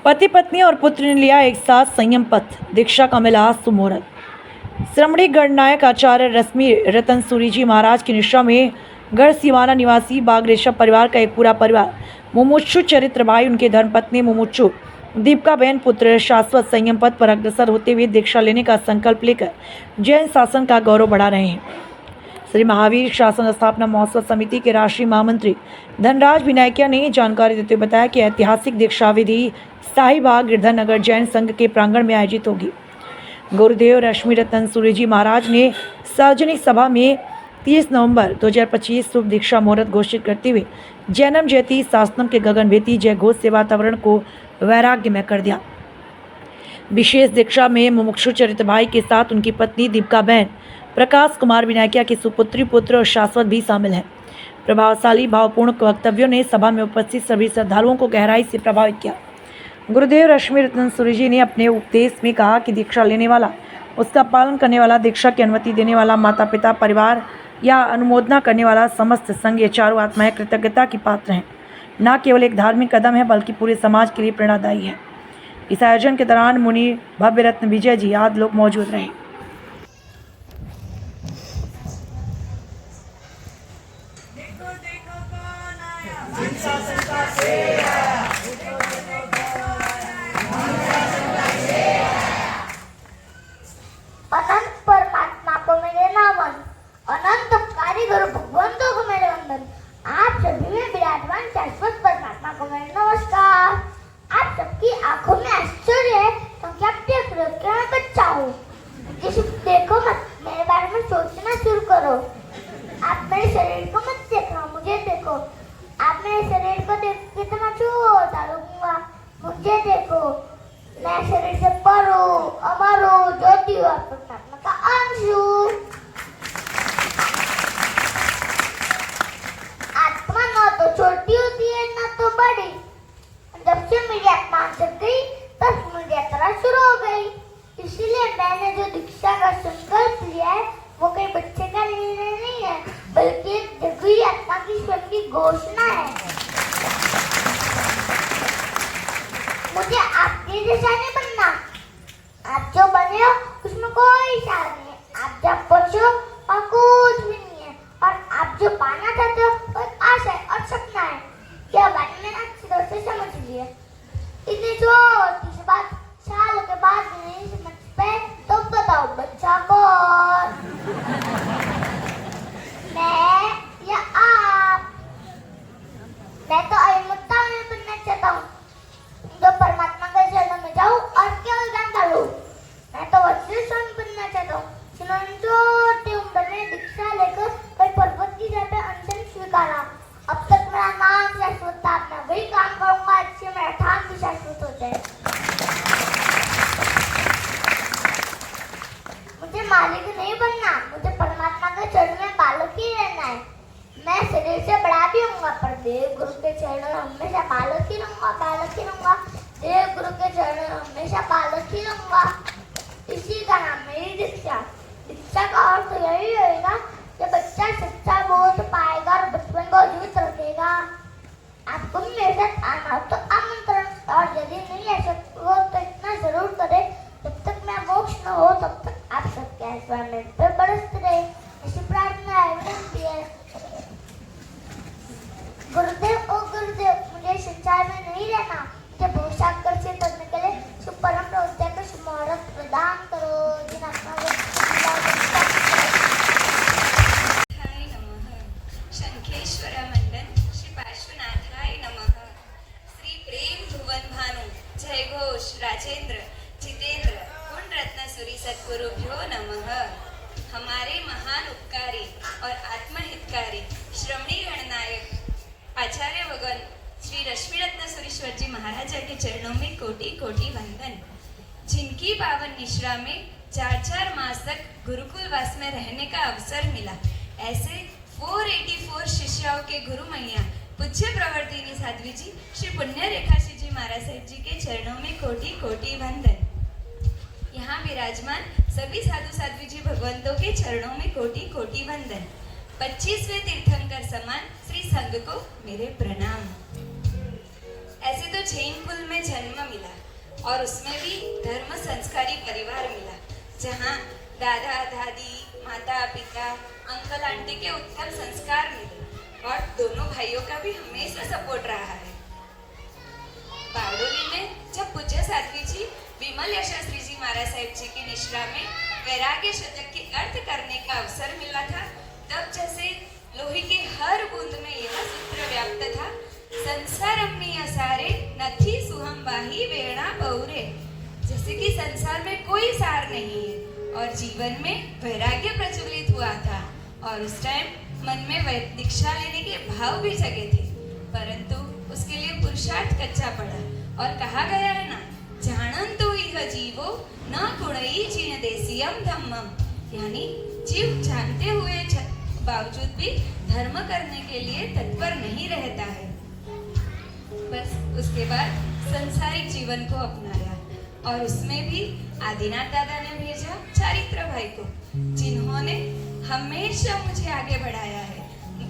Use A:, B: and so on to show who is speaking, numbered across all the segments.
A: पति पत्नी और पुत्र ने लिया एक साथ संयम पथ, दीक्षा का मिला सुमुहूर्त। श्रमणी गणनायक आचार्य रश्मि रतन सूरी जी महाराज की निष्ठा में गढ़ सिवाना निवासी बाग ऋषभ परिवार का एक पूरा परिवार मुमुक्षु चरित्र भाई, उनके धर्मपत्नी मुमुक्षु दीपिका बहन, पुत्र शाश्वत संयम पथ पर अग्रसर होते हुए दीक्षा लेने का संकल्प लेकर जैन शासन का गौरव बढ़ा रहे हैं। श्री महावीर शासन स्थापना महोत्सव समिति के राष्ट्रीय महामंत्री धनराज विनायकिया ने जानकारी देते हुए बताया कि ऐतिहासिक दीक्षा विधि शाहीबाग गिरधर नगर जैन संघ के प्रांगण में आयोजित होगी। गुरुदेव रश्मि रतन सूरी जी महाराज ने सार्वजनिक सभा में 30 नवंबर 2025 शुभ दीक्षा मुहूर्त घोषित करते हुए जैनम जयति शासनम के गगनभेदी जय घोष से वातावरण को वैराग्यमय कर दिया। विशेष दीक्षा में मुमुक्षु चरित्र भाई के साथ उनकी पत्नी दीपिका बहन, प्रकाश कुमार विनायकिया की सुपुत्री, पुत्र और शाश्वत भी शामिल हैं। प्रभावशाली भावपूर्ण वक्तव्यों ने सभा में उपस्थित सभी श्रद्धालुओं को गहराई से प्रभावित किया। गुरुदेव रश्मि रतन सूरी जी ने अपने उपदेश में कहा कि दीक्षा लेने वाला, उसका पालन करने वाला, दीक्षा की अनुमति देने वाला, माता पिता, परिवार या अनुमोदना करने वाला, समस्त संघ, ये चारों आत्माएं कृतज्ञता की पात्र हैं। न केवल एक धार्मिक कदम है बल्कि पूरे समाज के लिए प्रेरणादायी है। इस आयोजन के दौरान मुनि भव्य रत्न विजय जी आदि लोग मौजूद रहे।
B: अनंत परमात्मा को मेरे नमन, अनंत कारीगर भगवंतों को मेरे वंदन। आप सभी में विराजमान शाश्वत परमात्मा को मेरे नमस्कार। आप सबकी आंखों में आश्चर्य है क्योंकि आप देख रहे हो कि मैं बच्चा हूँ। मुझे सिर्फ देखो मत, मेरे बारे में सोचना शुरू करो। आप मेरे शरीर को मत देखो, मुझे देखो। आप मेरे शरीर को देख कितना छोटा लगूंगा, मुझे देखो। मैं शरीर से पर हूँ, अमर हूँ, ज्योति हूँ, परमात्मा का अंश हूँ। आत्मा न तो छोटी होती है न तो बड़ी। जब से मेरी आत्मा जग गई तब मेरी यात्रा शुरू हो गई। इसीलिए मैंने जो दीक्षा का संकल्प लिया है वो कोई बच्चे का निर्णय नहीं है बल्कि एक जगी आत्मा की स्वयं की घोषणा है। मुझे आपके जैसा नहीं बनना। आप जो बने हो उसमें कोई सार नहीं है। आप जब पहुंचो और कुछ भी नहीं है। और आप जो पाना चाहते हो वो आशा है और सपना है। यह बात मैंने अच्छी तरह से समझ ली है। इतनी छोटी सी बात सालों के बाद नहीं समझ पाए तो बताओ बच्चा कौन? मैं या आप? मैं तो अहिंसा में बनना चाहता हूँ जो परमात्मा के चरणों में जाऊँ और केवल ज्ञान डालूं। मैं तो वज्रस्वामी बनना चाहता हूँ जिन्होंने छोटी उम्र में दीक्षा लेकर कोई पर्वत की जगह पे अनशन स्वीकारा। अब तक मेरा नाम शाश्वत था, मैं वही काम करूंगा जिससे मेरा ठान भी शाश्वत हो जाए। मुझे मालिक नहीं बनना, मुझे परमात्मा के चरण में बालक ही रहना है। मैं शरीर से बड़ा भी होऊंगा पर देव गुरु के चरण में हमेशा बालक ही रहूंगा, बालक ही रहूंगा। देव गुरु के चरण में हमेशा बालक ही रहूंगा। इसी का नाम मेरी दीक्षा। दीक्षा का अर्थ यही होगा कि बच्चा सच्चा बोध पाएगा और बचपन को जीवित रखेगा। आपको भी मेरे साथ आना हो तो आमंत्रण, और यदि नहीं आ सकते हो तो इतना जरूर करें जब तक मैं मोक्ष न हो तब तक आप सबके आशीर्वाद मेरे पे बरसते रहे। ऐसी प्रार्थना है, विनती है। गुरुदेव ओ गुरुदेव, मुझे संसार में नहीं रहना। मुझे भविष्य आकर्षित करने के लिए सुपरम प्रवृत्ति का सुमुहूर्त प्रदान करो। जिन आत्मा
C: शंखेश्वर मंडन श्री पार्श्वनाथाय नमः। श्री प्रेम भुवन भानु जय घोष राजेंद्र जितेंद्र गुण रत्न सूरी सद्गुरुभ्यो नमः। हमारे महान उपकारी और आत्महितकारी श्रमणी गणनायक आचार्य भगवान श्री रश्मि रत्न सूरीश्वर जी महाराज के चरणों में कोटि कोटि वंदन। जिनकी पावन निश्रा में 4 मास तक गुरुकुल वास में रहने का अवसर मिला, ऐसे 484 शिष्याओं के गुरु मैया पूज्य प्रवर्तिनी साध्वी जी श्री पुण्य रेखाशी जी महाराज साहिब जी के चरणों में कोटि कोटि वंदन। यहाँ विराजमान सभी साधु साध्वी जी भगवंतों के चरणों में कोटि कोटि वंदन। 25वें तीर्थंकर समान श्री संघ को मेरे प्रणाम। ऐसे तो जैन कुल में जन्म मिला और उसमें भी धर्म संस्कारी परिवार मिला, जहाँ दादा दादी, माता पिता, अंकल आंटी के उत्तम संस्कार मिले और दोनों भाइयों का भी हमेशा सपोर्ट रहा है। बारडोली में जब पूज्य साध्वी जी विमल यशास्त्री जी महाराज साहिब जी की निश्रा में वैराग्य शतक के अर्थ करने का अवसर मिला था, तब जैसे लोही की हर बूंद में यह सूत्र व्याप्त था, संसार अपनी असारे नथी सुहम बाही वेणा बहुरे। जैसे कि संसार में कोई सार नहीं है और जीवन में वैराग्य प्रज्वलित हुआ था और उस टाइम मन में दीक्षा लेने के भाव भी जगे थे, परंतु उसके लिए पुरुषार्थ कच्चा पड़ा। और कहा गया है ना, जानन तो यह जीवो न गुणई जिन देसियम धम्मम, यानी जीव जानते हुए बावजूद भी धर्म करने के लिए तत्पर नहीं रहता है। बस उसके बाद संसारिक जीवन को अपनाया और उसमें भी आदिनाथ दादा ने भेजा चारित्र भाई को, जिन्होंने हमेशा मुझे आगे बढ़ाया है,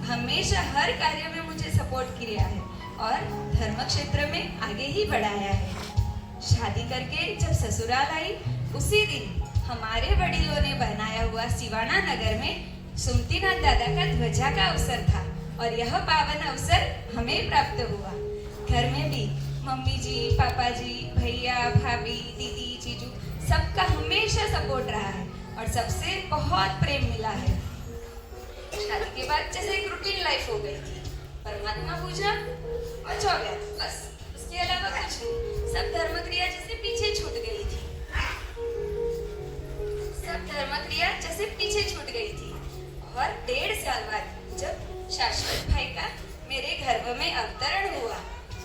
C: हमेशा हर कार्य में मुझे सपोर्ट किया है और धर्म क्षेत्र में आगे ही बढ़ाया है। शादी करके जब ससुराल आई, उसी दिन हमारे वडीलों ने बनाया हुआ सिवाना नगर में सुमतीनाथ दादा का ध्वजा का अवसर था और यह पावन अवसर हमें प्राप्त हुआ। घर में भी मम्मी जी, पापा जी, भैया, भाभी, दीदी, जीजू सबका हमेशा सपोर्ट रहा है और सबसे बहुत प्रेम मिला है। शादी के बाद जैसे एक रूटीन लाइफ हो गई थी, परमात्मा पूजा और सो गया, बस उसके अलावा कुछ नहीं। सब धर्म क्रिया जैसे पीछे छूट गई थी, सब धर्म क्रिया जैसे पीछे छूट गई थी। और 1.5 साल बाद जब शाश्वत भाई का मेरे गर्भ में अवतरण हुआ,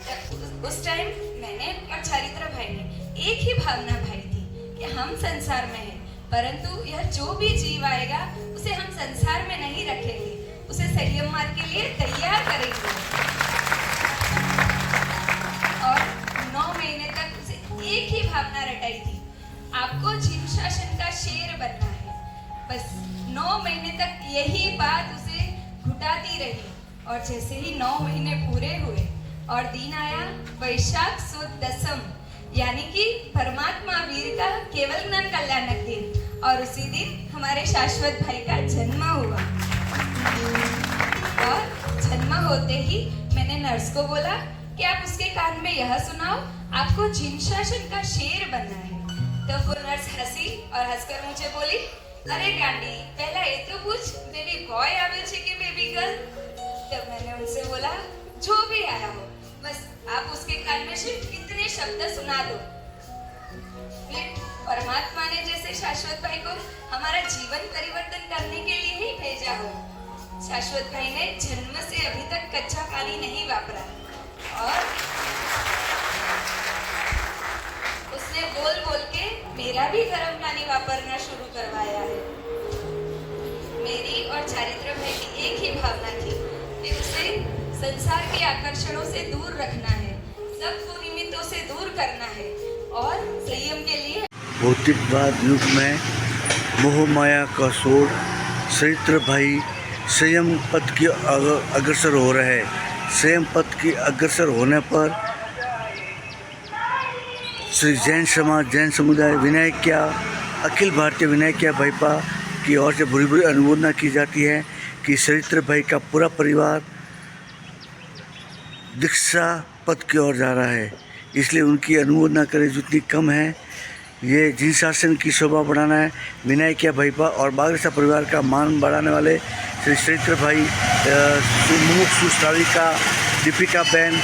C: तब उस टाइम मैंने और चारित्र भाई ने एक ही भावना भाई थी कि हम संसार में हैं, परंतु यह जो भी जीव आएगा उसे हम संसार में नहीं रखेंगे, उसे संयम मार्ग के लिए तैयार करेंगे। और 9 महीने तक उसे एक ही भावना रटाई थी, आपको जीव शासन का शेर बनना है। बस 9 महीने तक यही बात उसे घुटाती रही और जैसे ही 9 महीने पूरे हुए और दिन आया वैशाख सुद दसम, यानी कि परमात्मा वीर का केवल ज्ञान कल्याणक दिन, और उसी दिन हमारे शाश्वत भाई का जन्म हुआ। और जन्म होते ही मैंने नर्स को बोला कि आप उसके कान में यह सुनाओ, आपको जिन शासन का शेर बनना है। तो वो नर्स हंसी और हंसकर मुझे बोली, अरे गांडी, पहला ये तो पूछ, बेबी बॉय आवे छे कि बेबी गर्ल? तब मैंने उनसे बोला, जो भी आया हो, बस आप उसके कान में सिर्फ इतने शब्द सुना दो। परमात्मा ने जैसे शाश्वत भाई को हमारा जीवन परिवर्तन करने के लिए ही भेजा हो। शाश्वत भाई ने जन्म से अभी तक कच्चा पानी नहीं वापरा और उसने बोल बोल के मेरा भी गर्म पानी वापरना शुरू करवाया है। मेरी और चारित्र भाई की एक ही भावना थी कि उसे संसार के आकर्षणों से दूर रखना है, सब कुनिमित्तों से दूर करना है और संयम के लिए
D: भौतिकवाद युग में मोह माया का शोर चरित्र भाई संयम पथ की अग्रसर हो रहे हैं। संयम पथ की अग्रसर होने पर श्री जैन समाज, जैन समुदाय, विनायक्या, अखिल भारतीय विनायक्या भाईपा की ओर से बुरी बुरी अनुमोदना की जाती है कि चरित्र भाई का पूरा परिवार दीक्षा पथ की ओर जा रहा है, इसलिए उनकी अनुमोदना करें जितनी कम है। ये जिन शासन की शोभा बढ़ाना है, विनायक्या भाईपा और बागरेसा परिवार का मान बढ़ाने वाले श्री चरित्र भाई, मुमुक्षु श्राविका, दीपिका बहन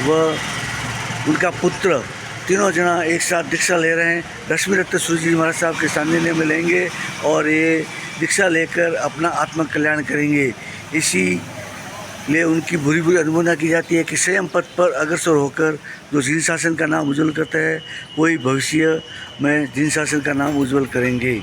D: व उनका पुत्र तीनों जना एक साथ दीक्षा ले रहे हैं। रश्मि रत्न सूरी जी महाराज साहब के सानिध्य में लेंगे और ये दीक्षा लेकर अपना आत्म कल्याण करेंगे। इसी लिए उनकी बुरी बुरी अनुमोदना की जाती है कि संयम पथ पर अग्रसर होकर जो जिन शासन का नाम उज्ज्वल करता है, वही भविष्य में जिन शासन का नाम उज्ज्वल करेंगे।